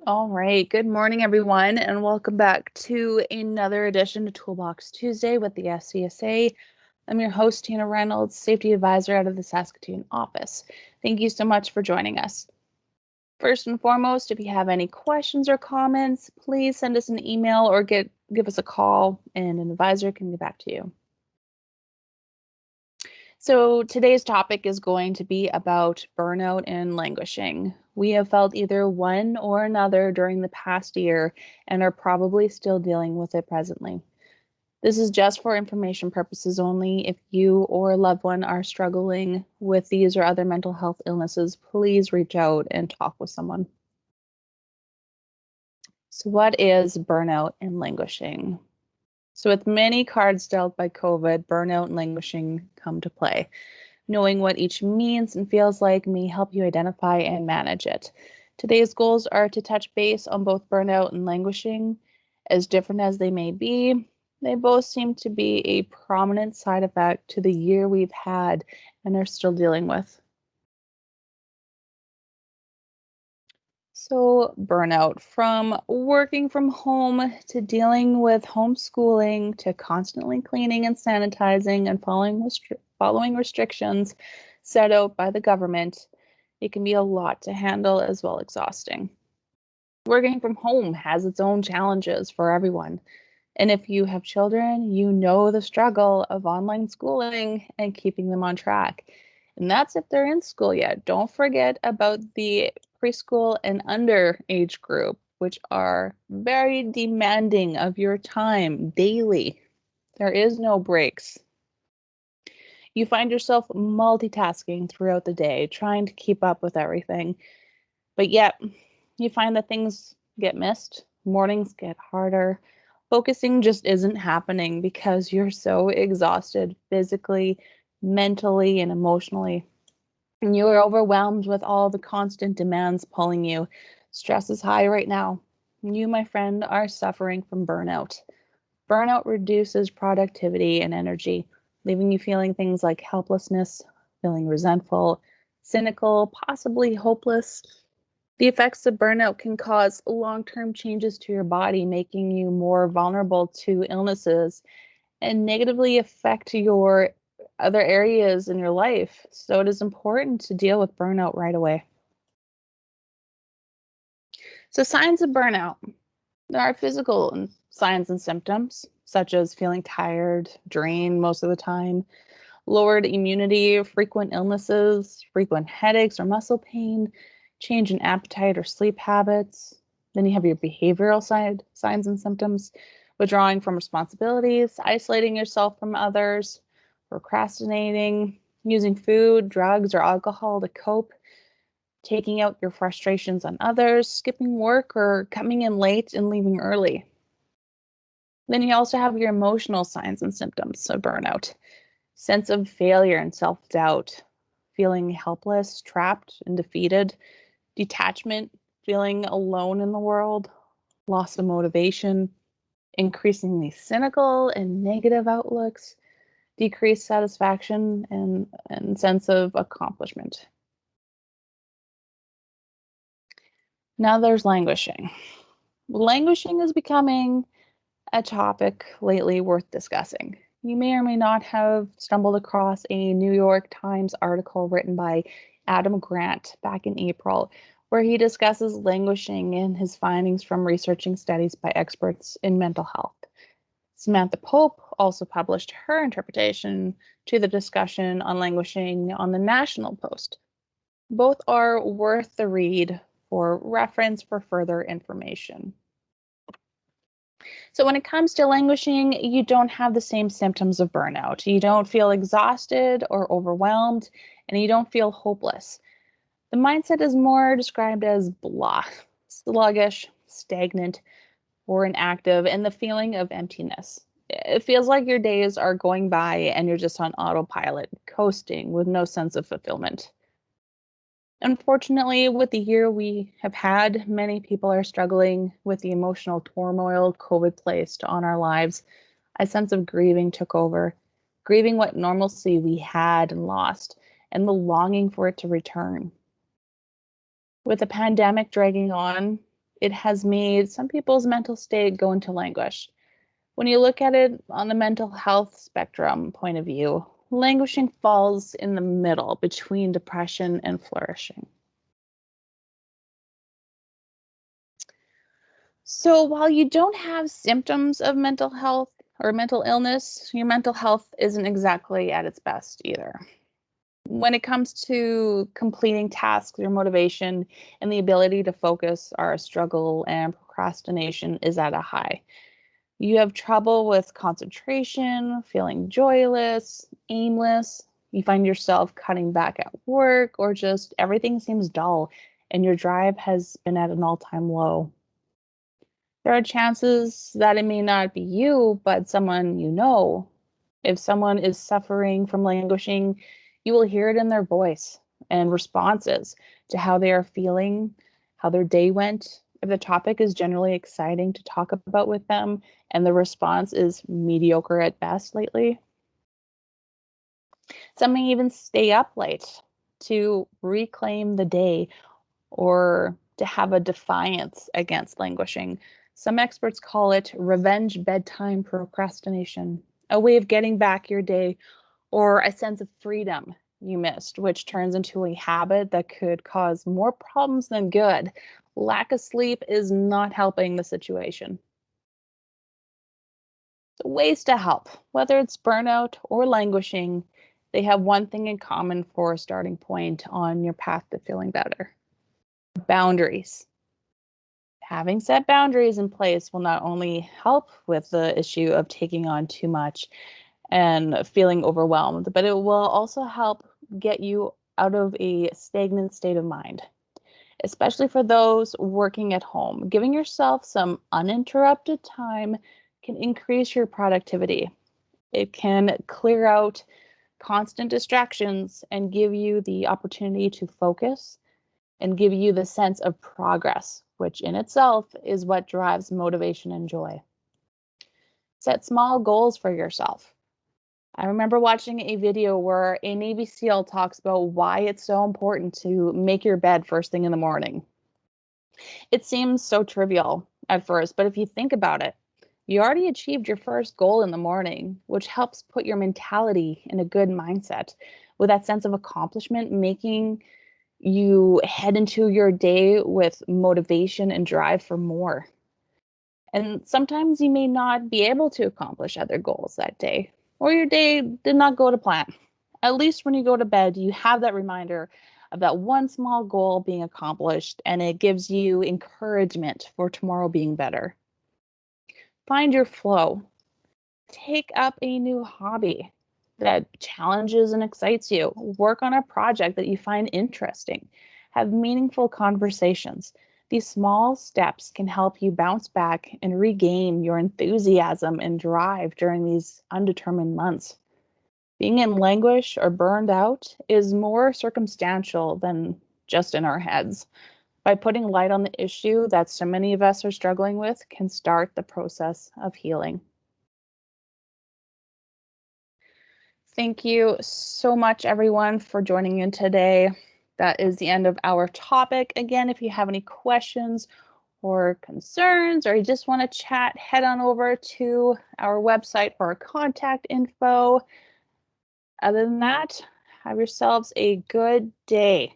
All right. Good morning, everyone, and welcome back to another edition of Toolbox Tuesday with the SCSA. I'm your host, Tina Reynolds, Safety Advisor out of the Saskatoon office. Thank you so much for joining us. First and foremost, if you have any questions or comments, please send us an email or give us a call, and an advisor can get back to you. So today's topic is going to be about burnout and languishing. We have felt either one or another during the past year and are probably still dealing with it presently. This is just for information purposes only. If you or a loved one are struggling with these or other mental health illnesses, please reach out and talk with someone. So, what is burnout and languishing? So, with many cards dealt by COVID, burnout and languishing come to play. Knowing what each means and feels like may help you identify and manage it. Today's goals are to touch base on both burnout and languishing. As different as they may be, they both seem to be a prominent side effect to the year we've had and are still dealing with. So, burnout, from working from home to dealing with homeschooling to constantly cleaning and sanitizing and following restrictions set out by the government, it can be a lot to handle as well exhausting. Working from home has its own challenges for everyone. And if you have children, you know the struggle of online schooling and keeping them on track. And that's if they're in school yet. Don't forget about the preschool and under age group, which are very demanding of your time daily. There is no breaks. You find yourself multitasking throughout the day, trying to keep up with everything. But yet, you find that things get missed, mornings get harder. Focusing just isn't happening because you're so exhausted physically, mentally, and emotionally. And you are overwhelmed with all the constant demands pulling you. Stress is high right now. You, my friend, are suffering from burnout. Burnout reduces productivity and energy, leaving you feeling things like helplessness, feeling resentful, cynical, possibly hopeless. The effects of burnout can cause long-term changes to your body, making you more vulnerable to illnesses and negatively affect your other areas in your life. So it is important to deal with burnout right away. So signs of burnout. There are physical signs and symptoms, such as feeling tired, drained most of the time, lowered immunity, frequent illnesses, frequent headaches or muscle pain, change in appetite or sleep habits. Then you have your behavioral signs and symptoms, withdrawing from responsibilities, isolating yourself from others, procrastinating, using food, drugs, or alcohol to cope, taking out your frustrations on others, skipping work, or coming in late and leaving early. Then you also have your emotional signs and symptoms of burnout: sense of failure and self doubt, feeling helpless, trapped, and defeated, detachment, feeling alone in the world, loss of motivation, increasingly cynical and negative outlooks, decreased satisfaction, and sense of accomplishment. Now there's languishing. Languishing is becoming a topic lately worth discussing. You may or may not have stumbled across a New York Times article written by Adam Grant back in April, where he discusses languishing and his findings from researching studies by experts in mental health. Samantha Pope also published her interpretation to the discussion on languishing on the National Post. Both are worth the read for reference for further information. So when it comes to languishing, you don't have the same symptoms of burnout. You don't feel exhausted or overwhelmed, and you don't feel hopeless. The mindset is more described as blah, sluggish, stagnant, or inactive, and the feeling of emptiness. It feels like your days are going by and you're just on autopilot, coasting with no sense of fulfillment. Unfortunately, with the year we have had, many people are struggling with the emotional turmoil COVID placed on our lives. A sense of grieving took over, grieving what normalcy we had and lost, and the longing for it to return. With the pandemic dragging on, it has made some people's mental state go into languish. When you look at it on the mental health spectrum point of view, languishing falls in the middle between depression and flourishing. So while you don't have symptoms of mental health or mental illness, your mental health isn't exactly at its best either. When it comes to completing tasks, your motivation and the ability to focus are a struggle, and procrastination is at a high. You have trouble with concentration, feeling joyless, aimless. You find yourself cutting back at work, or just everything seems dull and your drive has been at an all-time low. There are chances that it may not be you, but someone you know. If someone is suffering from languishing, you will hear it in their voice and responses to how they are feeling, how their day went. If the topic is generally exciting to talk about with them and the response is mediocre at best lately, some may even stay up late to reclaim the day or to have a defiance against languishing. Some experts call it revenge bedtime procrastination, a way of getting back your day or a sense of freedom you missed, which turns into a habit that could cause more problems than good. Lack of sleep is not helping the situation. So ways to help, whether it's burnout or languishing, they have one thing in common for a starting point on your path to feeling better: boundaries. Having set boundaries in place will not only help with the issue of taking on too much and feeling overwhelmed, but it will also help get you out of a stagnant state of mind, especially for those working at home. Giving yourself some uninterrupted time can increase your productivity. It can clear out constant distractions and give you the opportunity to focus and give you the sense of progress, which in itself is what drives motivation and joy. Set small goals for yourself. I remember watching a video where a Navy SEAL talks about why it's so important to make your bed first thing in the morning. It seems so trivial at first, but if you think about it, you already achieved your first goal in the morning, which helps put your mentality in a good mindset with that sense of accomplishment, making you head into your day with motivation and drive for more. And sometimes you may not be able to accomplish other goals that day, or your day did not go to plan. At least when you go to bed, you have that reminder of that one small goal being accomplished, and it gives you encouragement for tomorrow being better. Find your flow. Take up a new hobby that challenges and excites you. Work on a project that you find interesting. Have meaningful conversations. These small steps can help you bounce back and regain your enthusiasm and drive during these undetermined months. Being in languish or burned out is more circumstantial than just in our heads. By putting light on the issue that so many of us are struggling with can start the process of healing. Thank you so much, everyone, for joining in today. That is the end of our topic. Again, if you have any questions or concerns, or you just want to chat, head on over to our website for our contact info. Other than that, have yourselves a good day.